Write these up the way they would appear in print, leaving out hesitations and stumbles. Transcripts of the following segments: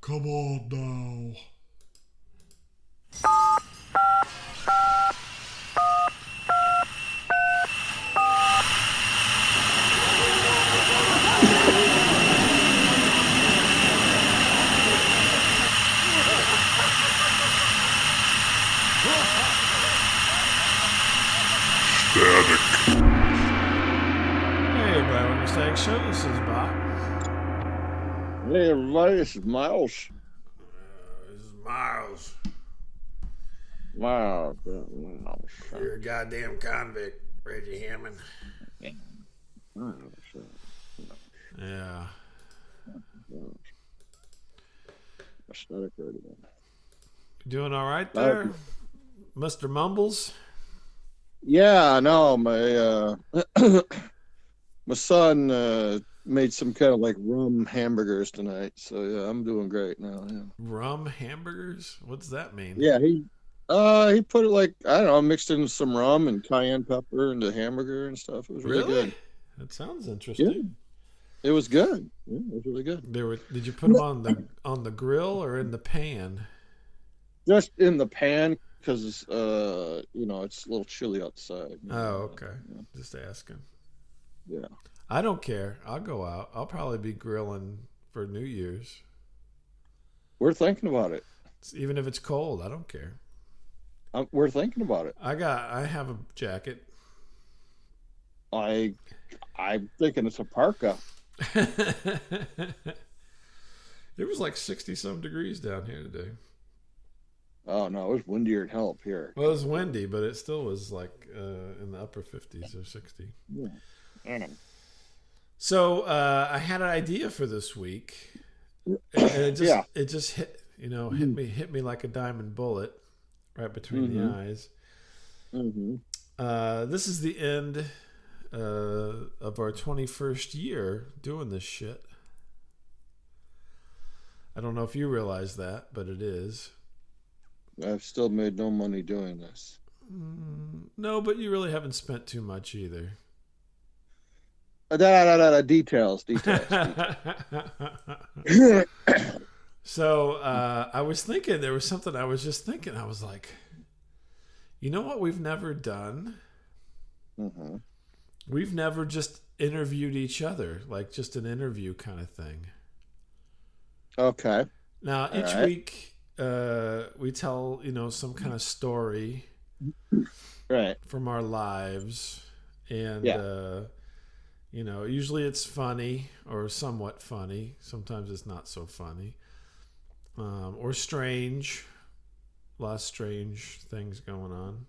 Come on now. Static. Hey everybody, welcome to Static Show. This is Bob. Hey everybody, this is Miles. This is Miles. Miles. You're a goddamn convict, Reggie Hammond. Yeah. Static radio. Doing all right there, Mr. Mumbles? Yeah, no, my my son made some kind of like rum hamburgers tonight, so yeah, I'm doing great now. Yeah, Rum hamburgers? What's that mean? yeah, he put it like, I don't know, mixed in some rum and cayenne pepper into hamburger and stuff. It was really good. That sounds interesting. Yeah, it was good. Yeah, it was really good. Did you put them on the grill or in the pan? Just in the pan because it's a little chilly outside. Oh, okay. Yeah. Just asking. Yeah. I don't care. I'll go out. I'll probably be grilling for New Year's. We're thinking about it. Even if it's cold, I don't care. We're thinking about it. I have a jacket. I'm thinking it's a parka. It was like 60 some degrees down here today. Oh no, it was windier than hell up here. Well, it was windy, but it still was like in the upper 50s or 60. Yeah. So I had an idea for this week, and it just hit me like a diamond bullet right between the eyes. Mm-hmm. This is the end of our 21st year doing this shit. I don't know if you realize that, but it is. I've still made no money doing this. No, but you really haven't spent too much either. Details. So I was thinking, there was something I was just thinking. I was like, you know what we've never done? Mm-hmm. We've never just interviewed each other, like just an interview kind of thing. Okay. Now, each week we tell, some kind of story from our lives. And, usually it's funny or somewhat funny. Sometimes it's not so funny. Or strange. A lot of strange things going on.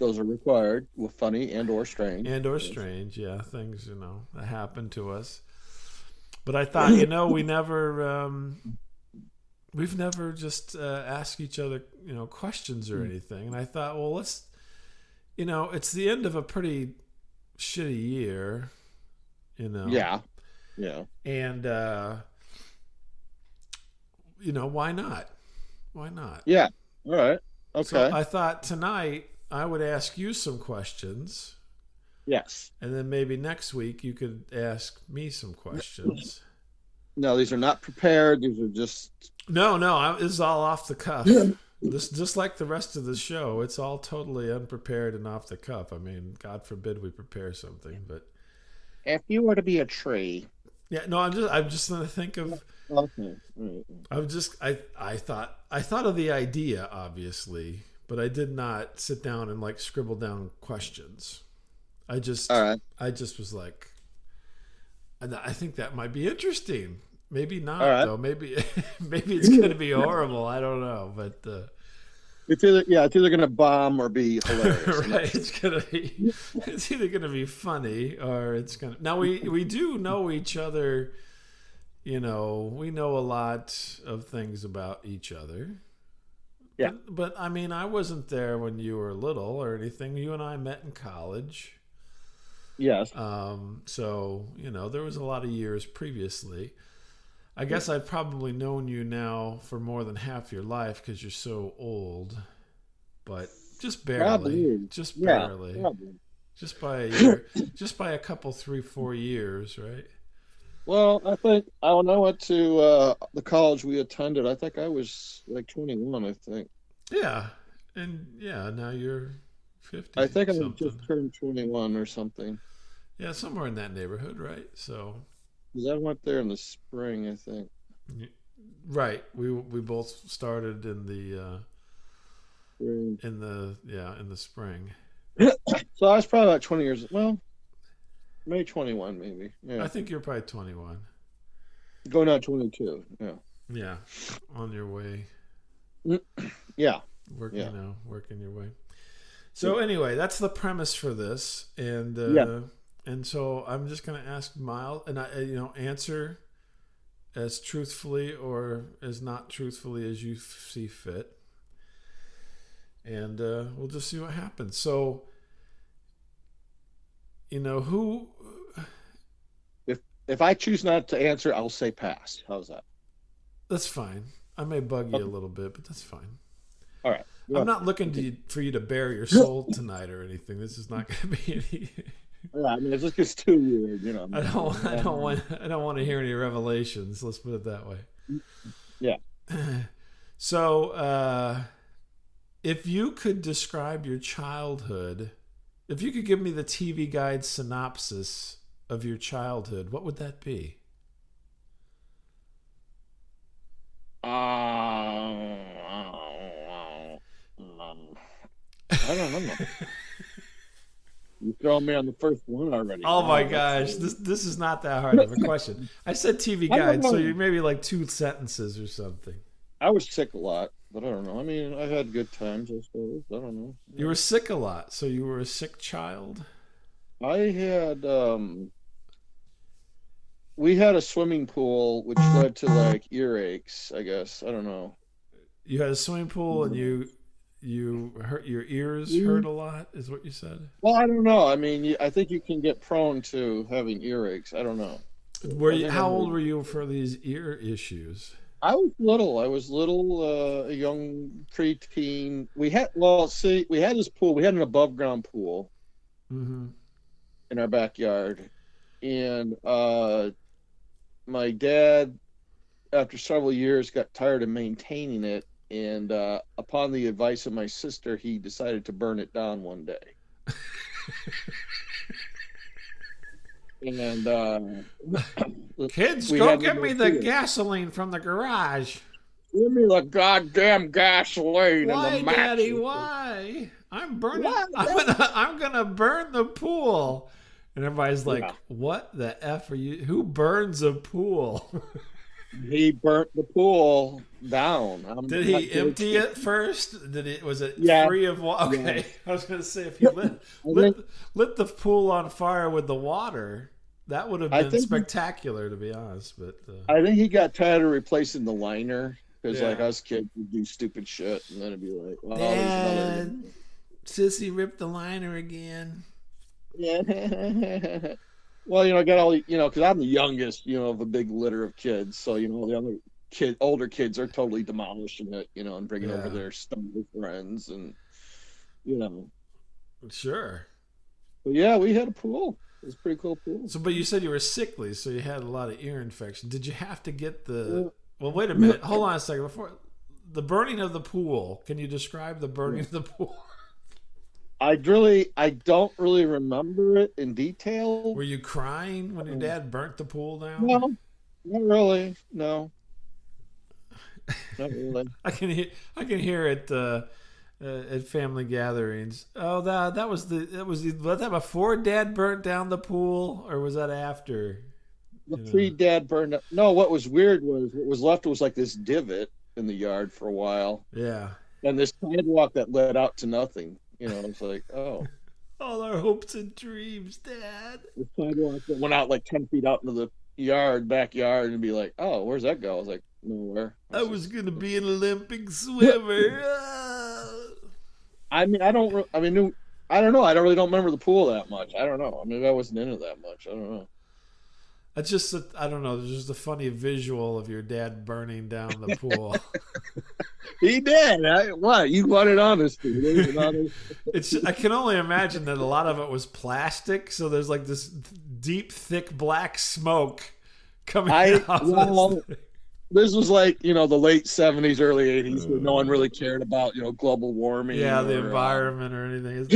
Those are required, with funny and or strange. Strange, yeah. Things, that happen to us. But I thought, we've never just asked each other, questions or anything. And I thought, well, let's, it's the end of a pretty shitty year, Yeah. Yeah. And, why not? Why not? Yeah. All right. Okay. So I thought tonight I would ask you some questions. Yes. And then maybe next week you could ask me some questions. No, these are not prepared. These are just... No, this is all off the cuff. This just like the rest of the show. It's all totally unprepared and off the cuff. I mean, God forbid we prepare something, but if you were to be a tree. Yeah, no, I'm just gonna think of. Okay. I thought of the idea, obviously, but I did not sit down and like scribble down questions. I just was like, I think that might be interesting. Maybe not though. Maybe it's gonna be horrible. I don't know, but it's either gonna bomb or be hilarious. Right? It's either gonna be funny or it's gonna. Now we do know each other. We know a lot of things about each other. Yeah. But I mean, I wasn't there when you were little or anything. You and I met in college. Yes. So, there was a lot of years previously. I guess I've probably known you now for more than half your life because you're so old, but just barely. Probably. Just barely. Probably. Just by a year, just by a couple, 3-4 years, right? Well, I think when I went to the college we attended, I think I was like 21. I think. Yeah, and yeah, now you're I 50 think I just something. turned 21 or something. Yeah, somewhere in that neighborhood, right? So, Because I went there in the spring, I think. right, we both started in the Spring. in the spring. So I was probably about 20 years. Well, maybe 21, maybe. I Yeah, think you're probably 21. going on 22. Yeah. Yeah, on your way, Yeah. working Yeah. working your way. So anyway, that's the premise for this, Yeah. and so I'm just going to ask Miles, and answer as truthfully or as not truthfully as you see fit, and we'll just see what happens. So, who? If I choose not to answer, I'll say pass. How's that? That's fine. I may bug you a Okay. little bit, but that's fine. All right. I'm Well, not looking for you to bare your soul tonight or anything. This is not going to be any. yeah, I mean, it just gets too weird, I don't want to hear any revelations. Let's put it that way. Yeah. So, if you could describe your childhood, if you could give me the TV Guide synopsis of your childhood, what would that be? I don't know. You throw me on the first one already. Oh my Wow, gosh, this is not that hard of a question. I said TV I don't Guide, so know. you maybe like 2 sentences or something. I was sick a lot, but I don't know. I mean, I had good times, I suppose. I don't know. You were sick a lot, so you were a sick child. I had we had a swimming pool which led to like earaches, I guess. I don't know. You had a swimming pool, and you hurt your ears hurt a lot, is what you said. Well, I don't know. I mean, I think you can get prone to having earaches. I don't know. Were I you? think How old were you for these ear issues? I was little. I was little, a young preteen. We had, well, see, we had this pool. We had an above ground pool Mm-hmm. in our backyard, and my dad, after several years, got tired of maintaining it, and upon the advice of my sister, he decided to burn it down one day. And Kids, we go had get no me the pool. gasoline from the garage. Give me the goddamn gasoline Why, and the matches. Daddy? Why? I'm burning. Why? I'm gonna burn the pool. And everybody's like, Yeah. "What the f are you? Who burns a pool?" He burnt the pool down. Did he empty it first? Was it Yeah. free of water? Okay, Yeah. I was gonna say if he lit the pool on fire with the water, that would have I been think spectacular, to be honest. But I think he got tired of replacing the liner because, like, Yeah. us kids would do stupid shit, and then it'd be like, "Oh, there's another." Dad, Sissy ripped the liner again. Yeah. Well, I got all because I'm the youngest, of a big litter of kids. So the other older kids are totally demolishing it, and bringing over Yeah. their stumble friends, and you know. Sure. But yeah, we had a pool. It was a pretty cool pool. So, but you said you were sickly, so you had a lot of ear infection. Did you have to get the? Well, wait a minute. Hold on a second. Before the burning of the pool, can you describe the burning of the pool? I don't really remember it in detail. Were you crying when your dad burnt the pool down? No, not really. No, not really. I can hear it at family gatherings. Oh, was that before Dad burnt down the pool, or was that after? The pre-dad burned up. No, what was weird was what was left was like this divot in the yard for a while, Yeah. and this sidewalk that led out to nothing. It's like, oh, All our hopes and dreams, Dad. the sidewalk that went out like 10 feet out into the backyard, and be like, oh, where's that go? I was like, nowhere. I was gonna be an Olympic swimmer. I mean, I don't know. I really don't remember the pool that much. I don't know. I mean, I wasn't into that much. I don't know. It's just I don't know. There's just a funny visual of your dad burning down the pool. He did. What? You wanted honesty. I can only imagine that a lot of it was plastic, so there's like this deep, thick black smoke coming out. This was like, the late 70s, early 80s, where no one really cared about, global warming. Yeah, the environment or anything.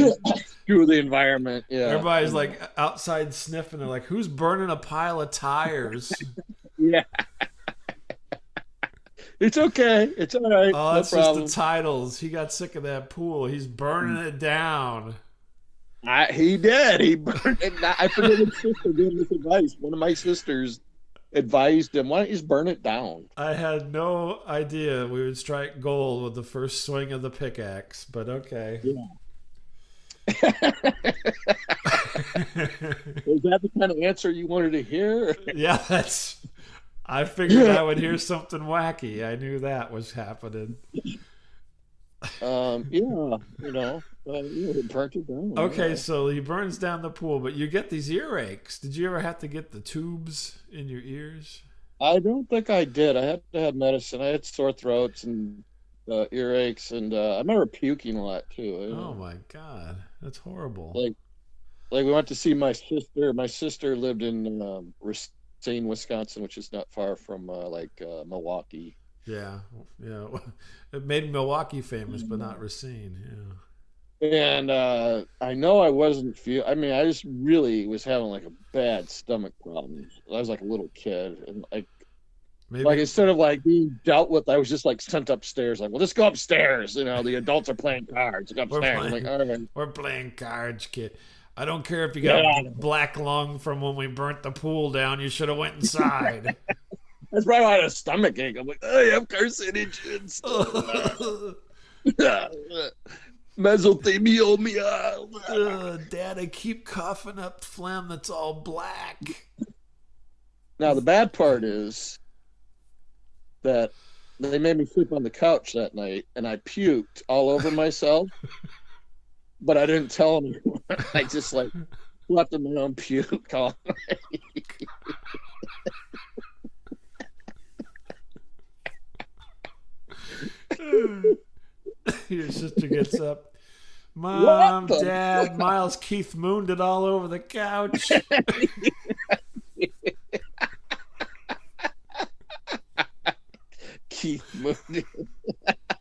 Through the environment, yeah. Everybody's like outside sniffing. They're like, who's burning a pile of tires? Yeah. It's okay. It's all right. Oh, that's just the titles. He got sick of that pool. He's burning it down. He did. He burned it. I forget which sister gave this advice. One of my sisters advised him, why don't you just burn it down? I had no idea we would strike gold with the first swing of the pickaxe, but okay. Yeah. Was that the kind of answer you wanted to hear? Yeah, I figured I would hear something wacky. I knew that was happening. It burnt it down. Okay, so he burns down the pool, but you get these earaches. Did you ever have to get the tubes in your ears? I don't think I did. I had to have medicine. I had sore throats and earaches, and I remember puking a lot too. Oh my God, that's horrible. Like we went to see my sister. My sister lived in Racine, Wisconsin, which is not far from Milwaukee. Yeah. It made Milwaukee famous, but not Racine. Yeah. And I know I wasn't I just really was having like a bad stomach problem. I was like a little kid, and like instead of like being dealt with, I was just like sent upstairs. Like, well, just go upstairs. The adults are playing cards. Go upstairs. I'm like, all right. We're playing cards, kid. I don't care if you got a black lung from when we burnt the pool down. You should have went inside. That's probably why I had a stomach ache. I'm like, I have carcinogens. Mesothelioma. Dad, I keep coughing up phlegm that's all black. Now, the bad part is that they made me sleep on the couch that night, and I puked all over myself, but I didn't tell anyone. I just left in my own puke all night. Your sister gets up. Mom, Dad, Miles Keith mooned it all over the couch. Keith mooned it.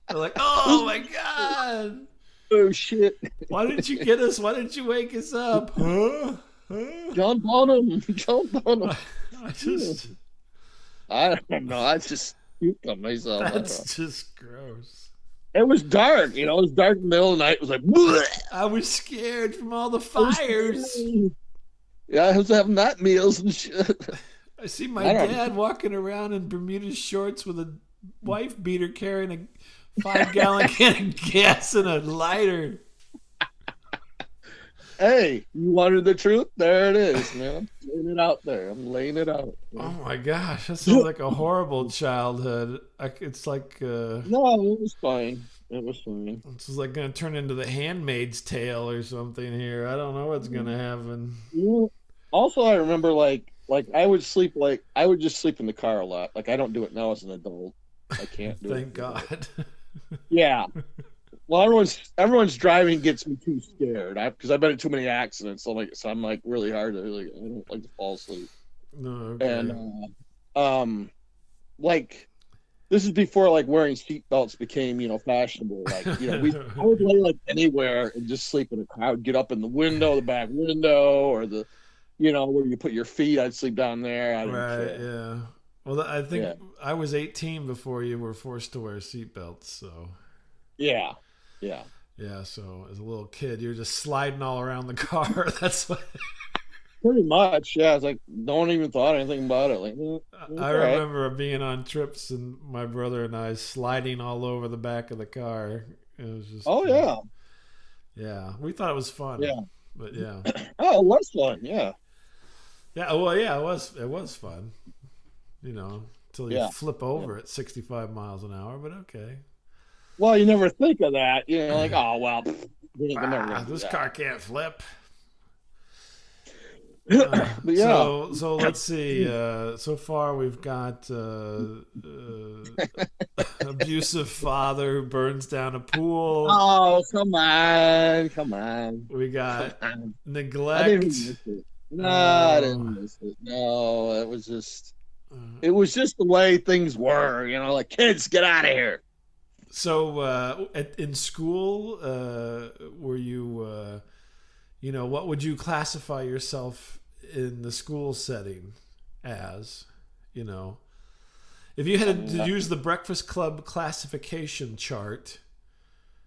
They're like, oh my God. Oh shit. Why didn't you get us? Why didn't you wake us up? Huh? John Bonham. I don't know. I just puked on myself. That's just gross. It was dark, it was dark in the middle of the night. It was like, bleh. I was scared from all the fires. Yeah, I was having night meals and shit. I see my dad walking around in Bermuda shorts with a wife beater carrying a 5-gallon can of gas and a lighter. Hey, you wanted the truth? There it is, man. I'm laying it out there. I'm laying it out. Oh my gosh, that sounds like a horrible childhood. It's like no, it was fine. It was fine. This is like going to turn into The Handmaid's Tale or something here. I don't know what's going to happen. Also, I remember like I would just sleep in the car a lot. Like I don't do it now as an adult. I can't do it. Thank God. Yeah. Well, everyone's driving gets me too scared because I've been in too many accidents. So I'm like really hard to I don't like to fall asleep. No, okay. And this is before wearing seatbelts became fashionable. I would lay anywhere and just sleep in a car. I would get up in the back window, or the where you put your feet. I'd sleep down there. Right. Yeah. Well, I think I was 18 before you were forced to wear seatbelts. So. Yeah. Yeah, so as a little kid, you're just sliding all around the car. That's what. Pretty much, yeah. It's like no one even thought anything about it. I remember being on trips and my brother and I sliding all over the back of the car. It was just. Oh yeah. Yeah, we thought it was fun. Yeah. But yeah. Oh, it was fun. Yeah. Yeah. Well, yeah, it was fun. Until you flip over at 65 miles an hour. But okay. Well, you never think of that. Oh, well. This car can't flip. But yeah. So let's see. So far, we've got abusive father who burns down a pool. Oh, come on. We got neglect. I didn't miss it. No, I didn't miss it. No, it was just. It was just the way things were, like, kids, get out of here. So in school, were you, what would you classify yourself in the school setting as? You know, if you had to use the Breakfast Club classification chart,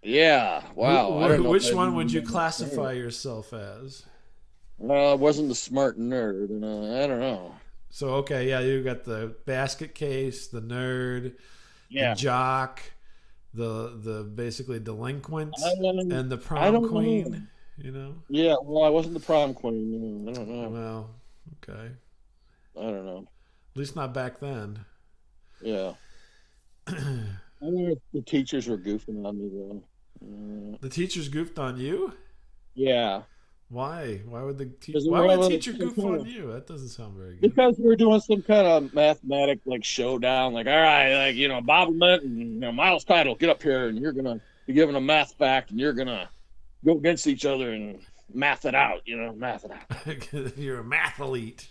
Yeah, wow. I don't know if which I'd one even would you know classify yourself as? I wasn't the smart nerd, and I don't know. So okay, yeah, you got the basket case, the nerd, the Yeah, jock, the basically delinquent, and the I prom don't know. queen. You know. Yeah, well, I wasn't the prom queen. I don't know. Well, okay. I don't know. At least not back then. Yeah, I wonder if the teachers were goofing on me though. The teachers goofed on you. Yeah, Why? Why would because we why were would a having teacher some goof kind on of you? That doesn't sound very good. because we were doing some kind of mathematic like showdown. Like, all right, like Bobblement and Miles Tidal, get up here, and you're gonna be given a math fact, and you're gonna go against each other and math it out. Math it out. You're a mathlete.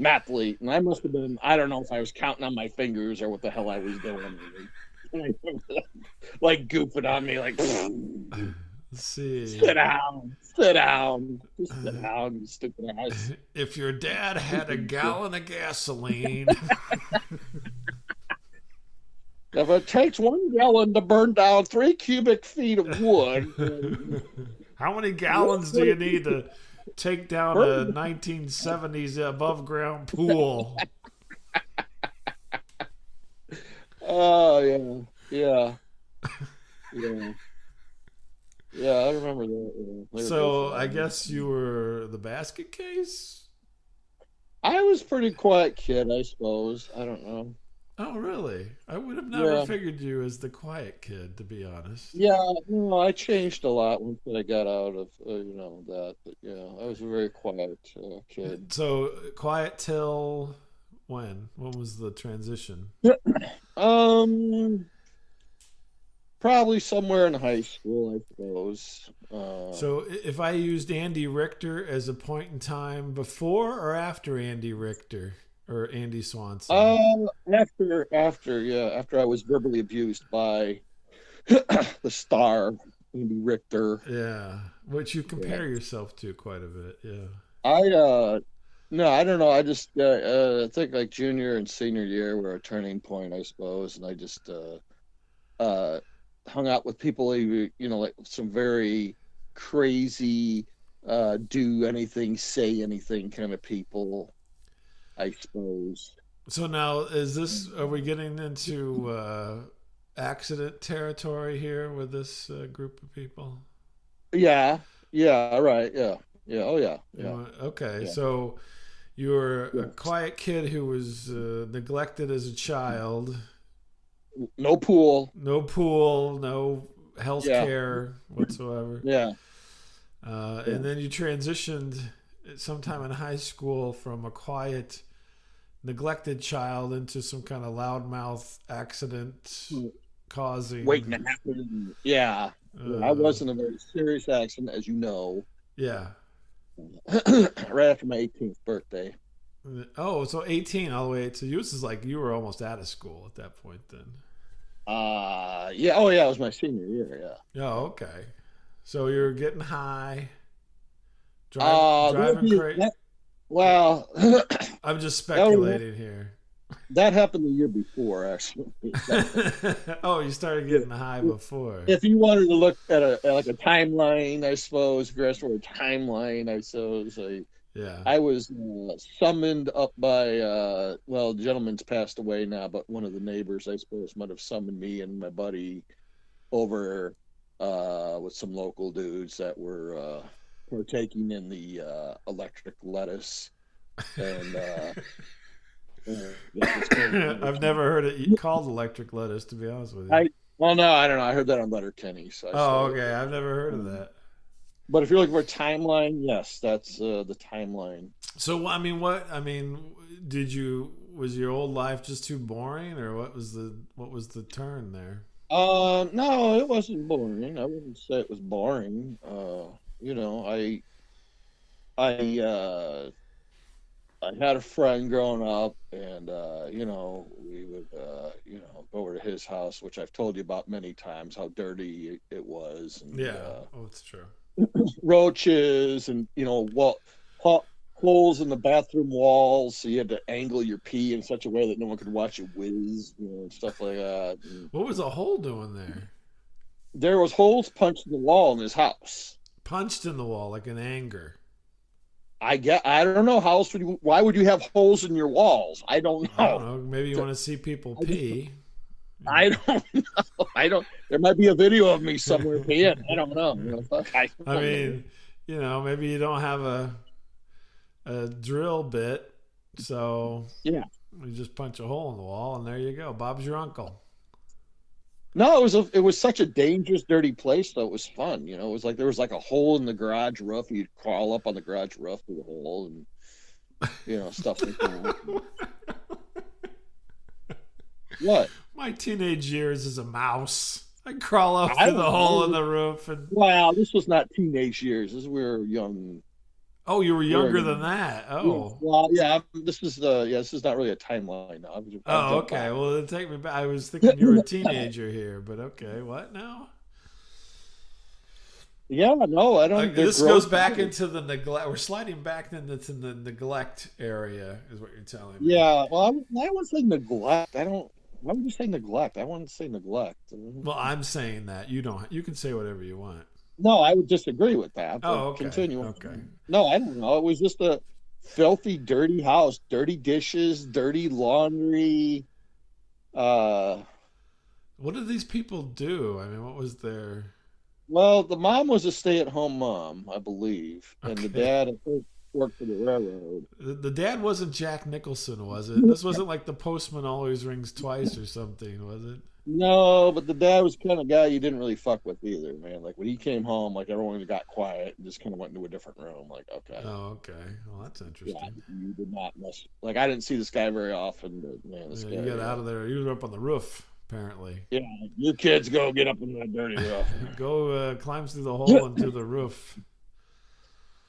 Mathlete, and I must have been. I don't know if I was counting on my fingers or what the hell I was doing. Like goofing on me, like Let's see. sit down, sit down, just sit down, you stupid ass. If your dad had a gallon of gasoline, If it takes 1 gallon to burn down 3 cubic feet of wood, how many gallons do you need to take down a 1970s above ground pool? oh yeah, yeah. Yeah, I remember that. Yeah. So I guess you were the basket case? I was a pretty quiet kid, I suppose. I don't know. Oh, really? I would have never figured you as the quiet kid, to be honest. Yeah, no, I changed a lot once I got out of that. But yeah, I was a very quiet kid. So quiet till when? When was the transition? Probably somewhere in high school, I suppose. So if I used Andy Richter as a point in time before or after Andy Richter or Andy Swanson? After I was verbally abused by the star Andy Richter. Yeah, which you compare yourself to quite a bit. Yeah. No, I don't know. I just I think like junior and senior year were a turning point, I suppose, and I just hung out with people who, like some very crazy, do anything, say anything kind of people, I suppose. So now, are we getting into accident territory here with this group of people? Yeah, right, yeah, oh yeah. Okay, yeah. So you were a quiet kid who was neglected as a child. No pool, no health care whatsoever. Yeah. And then you transitioned sometime in high school from a quiet, neglected child into some kind of loudmouth accident causing. Waiting to happen. Yeah. I was in a very serious accident, as you know. Yeah. Right after my 18th birthday. Oh, so 18 all the way. So you was like you were almost out of school at that point then. Yeah. Oh, yeah. It was my senior year. Yeah. Oh, okay. So you're getting high, driving crazy. Well, I'm just speculating here. That happened the year before, actually. Oh, you started getting high before. If you wanted to look at a timeline, I suppose, if you're asking for a timeline, I suppose. I was summoned up by, the gentleman's passed away now, but one of the neighbors, I suppose, might have summoned me and my buddy over with some local dudes that were partaking in the electric lettuce. And I've never heard it called electric lettuce, to be honest with you. No, I don't know. I heard that on Letterkenny. So okay. I've never heard of that. But if you're looking for a timeline, yes, that's the timeline. So, was your old life just too boring, or what was the turn there? No, it wasn't boring. I wouldn't say it was boring. I had a friend growing up, and we would go over to his house, which I've told you about many times how dirty it was, and Yeah. Oh, it's true. roaches, and holes in the bathroom walls, so you had to angle your pee in such a way that no one could watch you whiz, stuff like that. And What was a hole doing there? there was holes punched in the wall in his house. Punched in the wall like in anger. I don't know how else why would you have holes in your walls? I don't I don't know. know. Maybe you want to see people pee. I don't know. I don't. There might be a video of me somewhere peeing. I don't know. I mean, maybe you don't have a drill bit, so yeah. you just punch a hole in the wall, and there you go. Bob's your uncle. No, it was such a dangerous, dirty place, though. It was fun. It was like there was like a hole in the garage roof. You'd crawl up on the garage roof through the hole, and stuff like that. What? My teenage years as a mouse. I crawl up through the hole in the roof. And wow, this was not teenage years. We were young. Oh, you were younger than that. Oh, yeah. Well, yeah. This is not really a timeline now. Okay. Well, then take me back. I was thinking you were a teenager here, but okay. What now? Yeah, no, I don't. This goes back into the neglect. We're sliding back into the neglect area, is what you're telling me. Yeah. Well, I would say neglect. I don't. Why would you say neglect? I wouldn't say neglect. Well, I'm saying that you don't. You can say whatever you want. No, I would disagree with that. Oh, okay. Continue. Okay. No, I don't know. It was just a filthy, dirty house, dirty dishes, dirty laundry. What did these people do? I mean, what was their? Well, the mom was a stay-at-home mom, I believe, and the Okay. dad, I think, worked for the railroad. The dad wasn't Jack Nicholson, was it? This wasn't like The Postman Always Rings Twice or something, was it? No, but the dad was the kind of guy you didn't really fuck with either, man. Like when he came home, like everyone got quiet and just kind of went into a different room. Like, okay. Oh, okay. Well, that's interesting. Yeah, you did not mess. Like I didn't see this guy very often, but man, this guy. You got out of there. You were up on the roof, apparently. Yeah, you kids go get up in that dirty roof. Go climbs through the hole into the roof.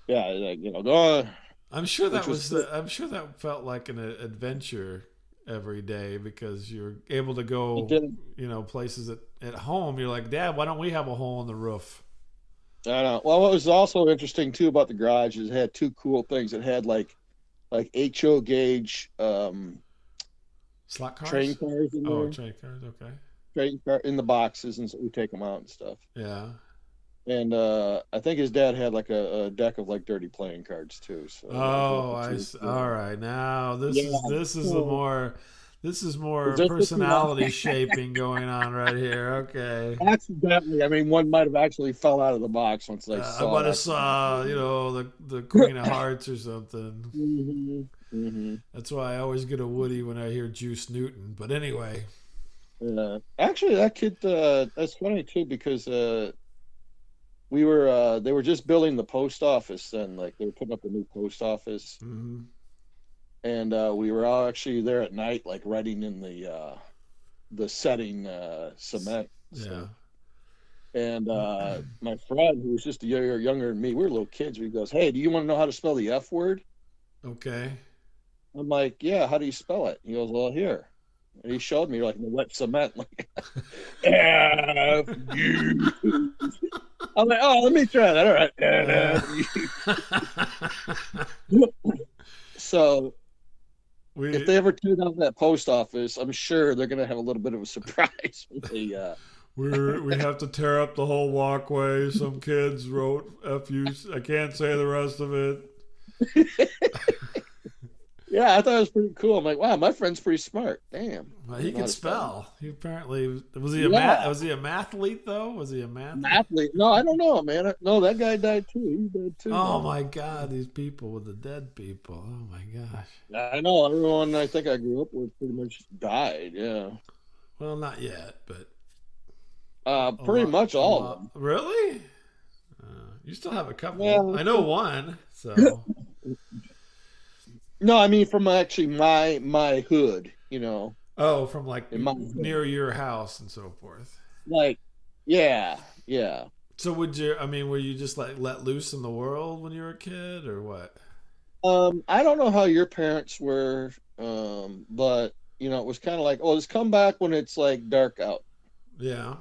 Yeah, like go on. I'm sure that I'm sure that felt like an adventure every day because you're able to go, places at home. You're like, Dad, why don't we have a hole in the roof? I know. Well, what was also interesting too about the garage is it had two cool things. It had like HO gauge slot cars, train cars in there. Oh, train cars. Okay. Train car in the boxes, and so we take them out and stuff. Yeah. And I think his dad had like a deck of like dirty playing cards too. So all right. Now this is more personality shaping going on right here. Okay. Accidentally, I mean, one might have actually fell out of the box once they saw. I might have saw, the Queen of Hearts or something. Mm-hmm. Mm-hmm. That's why I always get a Woody when I hear Juice Newton. But anyway. Actually, that kid. That's funny too because they were just building the post office then, like they were putting up a new post office. Mm-hmm. And we were all actually there at night, like writing in the setting cement. Yeah. And my friend, who was just a year younger than me, we were little kids. He goes, "Hey, do you want to know how to spell the F word?" Okay. I'm like, "Yeah, how do you spell it?" He goes, "Well, here." And he showed me like in the wet cement, like F U. I'm like, "Oh, let me try that." All right. So. If they ever turn out that post office, I'm sure they're going to have a little bit of a surprise. We have to tear up the whole walkway. Some kids wrote "F-U." I can't say the rest of it. Yeah, I thought it was pretty cool. I'm like, wow, my friend's pretty smart. Damn. Well, he could spell. He apparently was he a mathlete though? Was he a mathlete? No, I don't know, man. No, that guy died too. He died too. Oh my God, these people with the dead people. Oh my gosh. I know everyone I think I grew up with pretty much died. Yeah. Well, not yet, but pretty much all of them. Really? You still have a couple. Well, I know one. So. No, I mean from actually my hood, Oh, from like near your house and so forth. Like, yeah. So were you just like let loose in the world when you were a kid, or what? I don't know how your parents were, but it was kind of like, oh, just come back when it's like dark out. Yeah.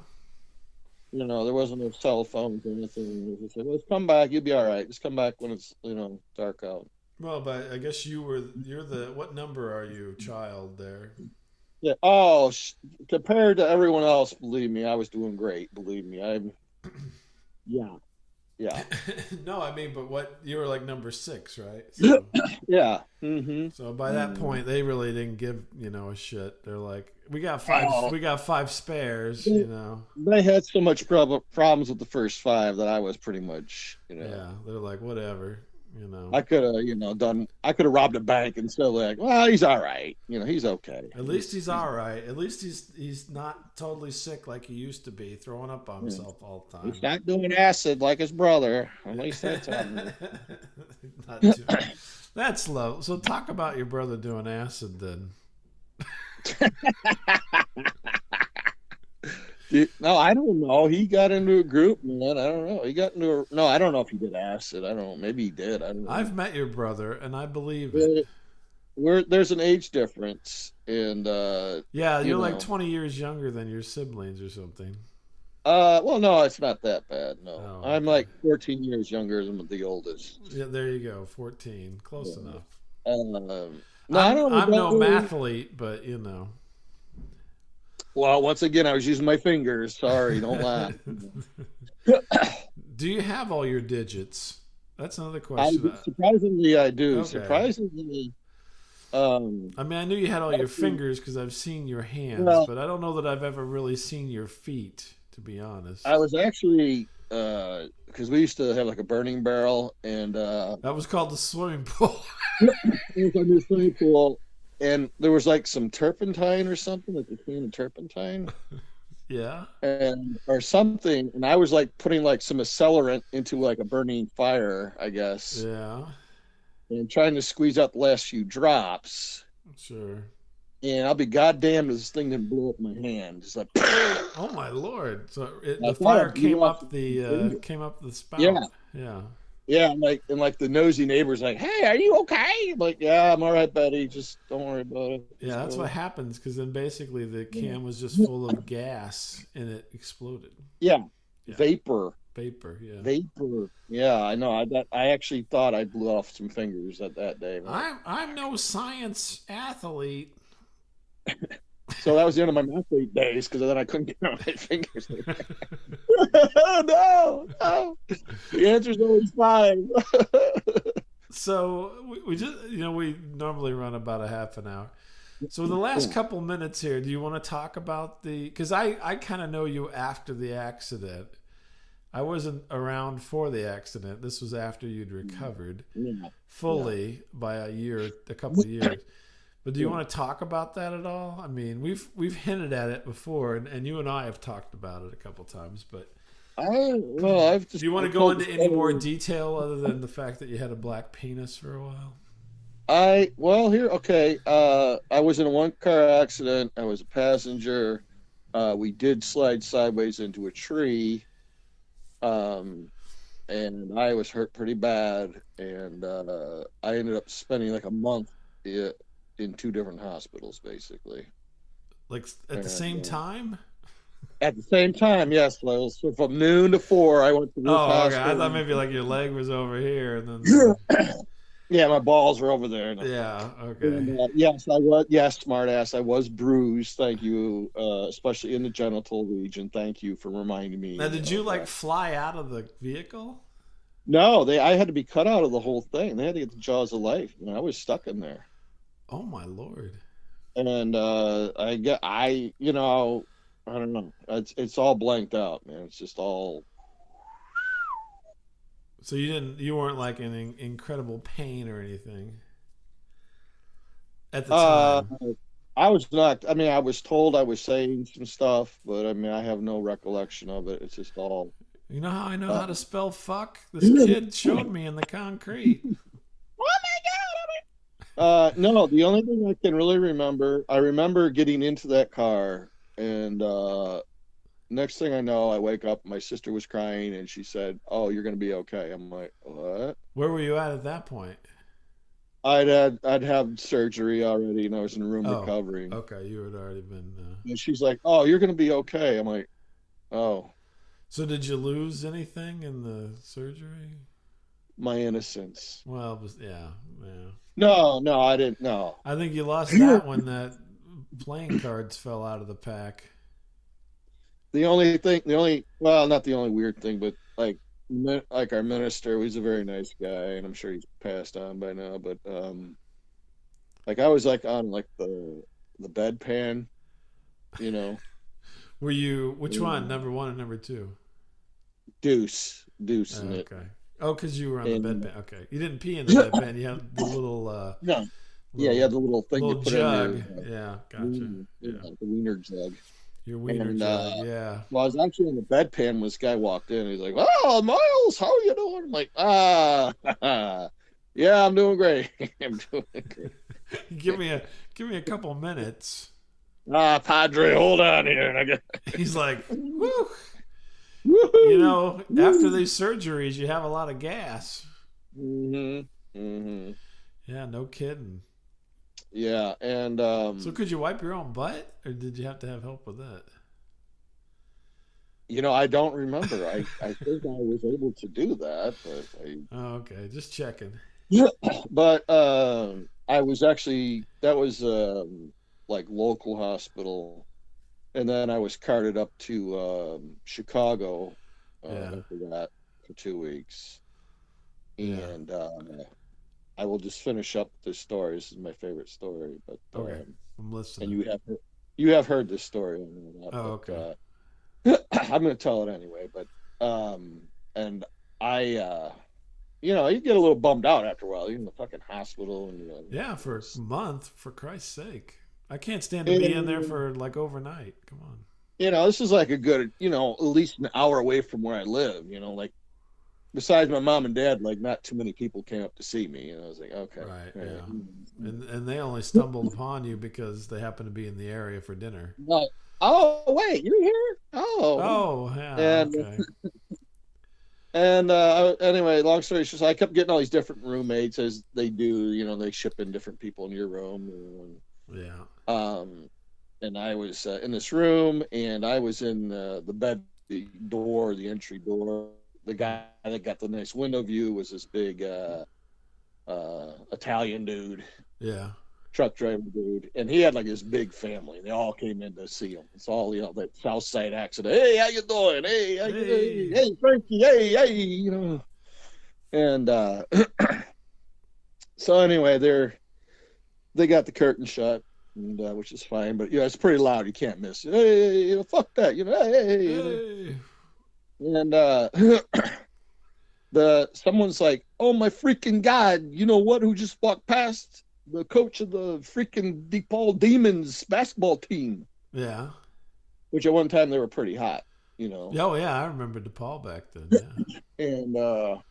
There wasn't no cell phones or anything. It was just like, well, just come back, you'll be all right. Just come back when it's dark out. Well, but I guess you're the what number are you, child there? Yeah. Oh, compared to everyone else, believe me, I was doing great. Believe me, yeah, yeah, No, I mean, but what you were like number 6, right? So yeah. Mm-hmm. so by that point, they really didn't give a shit. They're like, Oh, we got 5 spares, they, they had so much problems with the first five that I was pretty much, Yeah, they're like, whatever. I could have, I could have robbed a bank and still like, well, he's all right. He's okay. At least he's all right. At least he's not totally sick like he used to be, throwing up on himself all the time. He's not doing acid like his brother. At least that's Not too, that's low. So talk about your brother doing acid then. No, I don't know. He got into a group, man. I don't know. He got into no. I don't know if he did acid. I don't know. Maybe he did. I don't know. I've met your brother, and I believe it. There's an age difference, and yeah, you're like 20 years younger than your siblings or something. Well, no, it's not that bad. No, Oh, I'm okay. like 14 years younger than the oldest. Yeah, there you go, 14, close enough. No, I don't. I'm no mathlete, but Well, once again, I was using my fingers. Sorry, don't laugh. Do you have all your digits? That's another question. Surprisingly, I do. Okay. Surprisingly, I mean, I knew you had all your fingers because I've seen your hands, well, but I don't know that I've ever really seen your feet, to be honest. I was actually because we used to have like a burning barrel, and that was called the swimming pool. it was under the swimming pool, and there was like some turpentine or something, like a can of turpentine. Yeah. And or something, and I was like putting like some accelerant into like a burning fire, I guess. Yeah. And trying to squeeze out the last few drops. Sure. And I'll be goddamned if this thing didn't blow up my hand. Just like oh my lord! So the fire came up the spout. Yeah. Yeah. Yeah, and like the nosy neighbor's like, "Hey, are you okay?" I'm like, "Yeah, I'm all right, buddy. Just don't worry about it." Yeah, that's what happens because then basically the can was just full of gas and it exploded. Yeah. Vapor. Yeah. Vapor. Yeah, I know. I actually thought I blew off some fingers that day. I'm no science athlete. So that was the end of my athlete days because then I couldn't get on my fingers. No. The answer's always 5. So we just we normally run about a half an hour. So the last couple minutes here, do you want to talk about because I kind of know you after the accident. I wasn't around for the accident. This was after you'd recovered fully by a couple of years. But do you want to talk about that at all? I mean, we've hinted at it before, and you and I have talked about it a couple times. But I've just. Do you want to go into any more detail other than the fact that you had a black penis for a while? I was in a one-car accident. I was a passenger. We did slide sideways into a tree, and I was hurt pretty bad. And I ended up spending like a month in 2 different hospitals, basically. Like at the same time? At the same time, yes. So from noon to 4, I went to this hospital. Okay. I thought maybe like your leg was over here, and then. Yeah, my balls were over there. Yeah. Okay. And, yes, I was. Yes, smartass. I was bruised. Thank you, especially in the genital region. Thank you for reminding me. Now, did you like fly out of the vehicle? No, I had to be cut out of the whole thing. They had to get the jaws of life. I was stuck in there. Oh my lord! And I don't know. It's all blanked out, man. It's just all. So you weren't like in incredible pain or anything at the time. I was not. I mean, I was told I was saying some stuff, but I mean, I have no recollection of it. It's just all. You know how I know how to spell fuck? This kid showed me in the concrete. Oh my god! No, the only thing I can really remember, I remember getting into that car, and next thing I know, I wake up. My sister was crying, and she said, "Oh, you're gonna be okay." I'm like, "What?" Where were you at that point? I'd had surgery already, and I was in a room recovering. Okay, you had already been. And she's like, "Oh, you're gonna be okay." I'm like, "Oh." So did you lose anything in the surgery? My innocence. Well, yeah. No, I didn't. No. I think you lost that when that playing cards fell out of the pack. Well, not the only weird thing, but like our minister, he's a very nice guy, and I'm sure he's passed on by now. But like I was like on like the bedpan, you know. Were you which one? Number 1 and number 2? Deuce in it. Okay. Oh, because you were on the bedpan. Okay, you didn't pee in the bedpan. You had the little. No. Yeah, you had the little thing little you put jug. in your, yeah, gotcha. the wiener jug. Your wiener jug. Yeah. Well, I was actually in the bedpan when this guy walked in. He's like, "Oh, Miles, how are you doing?" I'm like, yeah, I'm doing great. I'm doing great. give me a couple minutes. Padre, hold on here. And I get... He's like, woo. You know, after these surgeries, you have a lot of gas. Mm-hmm. Mm-hmm. Yeah, no kidding. Yeah, and so could you wipe your own butt, or did you have to have help with that? You know, I don't remember. I think I was able to do that, but Oh, okay, just checking. Yeah, but I was actually that was like local hospital, and then I was carted up to Chicago after that for 2 weeks, and I will just finish up this story. This is my favorite story, but okay, I'm listening. And you have heard this story. Okay. I'm going to tell it anyway. But and I, you know, you get a little bummed out after a while. You're in the fucking hospital, and yeah, for a month, for Christ's sake, I can't stand to be in there for like overnight. Come on. You know, this is like a good, you know, at least an hour away from where I live. You know, like. Besides my mom and dad, like not too many people came up to see me, and I was like, okay, right, yeah, and they only stumbled upon you because they happened to be in the area for dinner. Oh wait, you're here? Oh, yeah. And, okay. And anyway, long story short, I kept getting all these different roommates as they do. You know, they ship in different people in your room. Yeah. And I was in this room, and I was in the bed, the entry door. The guy that got the nice window view was this big Italian dude. Yeah. Truck driver dude. And he had like this big family. They all came in to see him. It's all, you know, that South Side accent. Hey, how you doing? Hey, how you doing? Hey, Frankie. Hey, you know. And so anyway, they got the curtain shut, and which is fine. But yeah, it's pretty loud. You can't miss it. Hey, you know, fuck that. You know, hey. And someone's like, "Oh my freaking God, you know what? Who just walked past the coach of the freaking DePaul Demons basketball team?" Yeah. Which at one time they were pretty hot, you know. Oh yeah, I remember DePaul back then. Yeah. And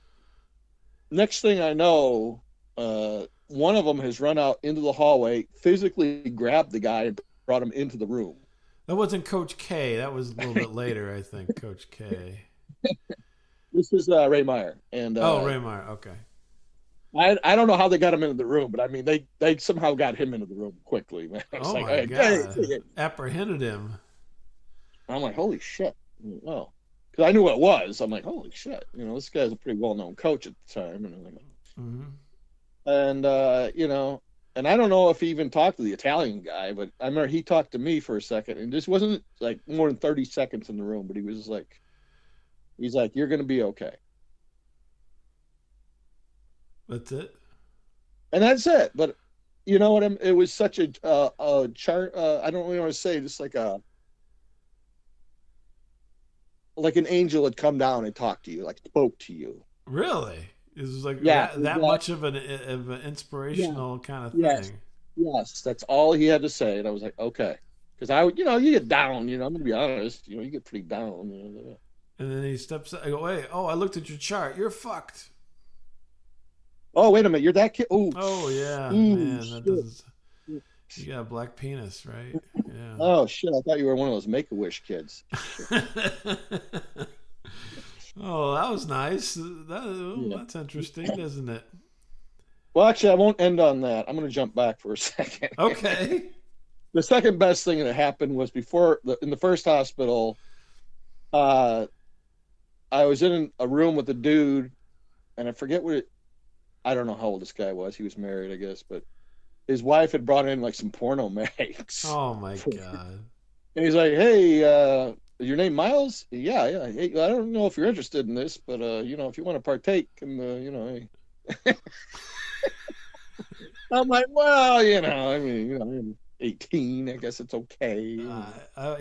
next thing I know, one of them has run out into the hallway, physically grabbed the guy, and brought him into the room. That wasn't Coach K. That was a little bit later, I think. Coach K. This is Ray Meyer. And Ray Meyer. Okay. I don't know how they got him into the room, but I mean they somehow got him into the room quickly, man. Oh like, my God! Hey. Apprehended him. I'm like, holy shit! Oh, because I knew what it was. I'm like, holy shit! You know, this guy's a pretty well-known coach at the time, and I'm like, and you know. And I don't know if he even talked to the Italian guy, but I remember he talked to me for a second, and just wasn't like more than 30 seconds in the room, but he was like, he's like, "You're going to be okay." That's it. And that's it. But you know what? It was such a chart. I don't really want to say, just like an angel had come down and talked to you, like spoke to you. Really? It was like that much of an inspirational kind of thing. Yes, that's all he had to say, and I was like, okay, because you get down. You know, I'm gonna be honest. You know, you get pretty down. You know. And then he steps. I go, wait. Oh, I looked at your chart. You're fucked. Oh, wait a minute. You're that kid. Ooh. Oh yeah, man. That does. You got a black penis, right? Yeah. Oh shit! I thought you were one of those Make-A-Wish kids. Oh, that was nice. That's interesting, isn't it? Well, actually, I won't end on that. I'm going to jump back for a second. Okay. The second best thing that happened was in the first hospital. I was in a room with a dude, and I forget I don't know how old this guy was. He was married, I guess, but his wife had brought in like some porno mags. Oh my God. And he's like, "Hey, your name Miles? Yeah. Hey, I don't know if you're interested in this, but if you want to partake, and I'm like, well, I mean, I'm 18. I guess it's okay. Yeah.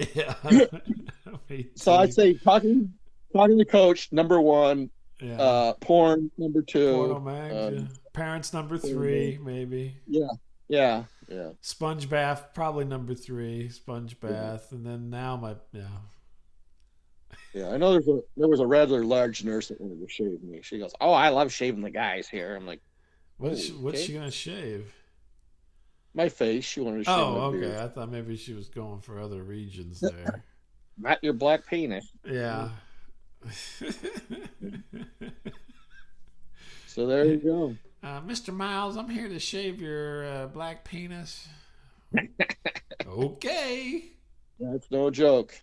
So I'd say talking to coach, number one. Yeah. Porn, number two. Porno mags. Yeah. Parents, number 3, maybe. Yeah. Sponge bath, probably number 3. Sponge bath, and then now Yeah, I know there was a rather large nurse that wanted to shave me. She goes, "Oh, I love shaving the guys here." I'm like, what's she gonna shave? My face. She wanted to shave my beard. Okay. I thought maybe she was going for other regions there. Not your black penis. Yeah. So there you go. Mr. Miles, I'm here to shave your black penis. Okay. That's no joke.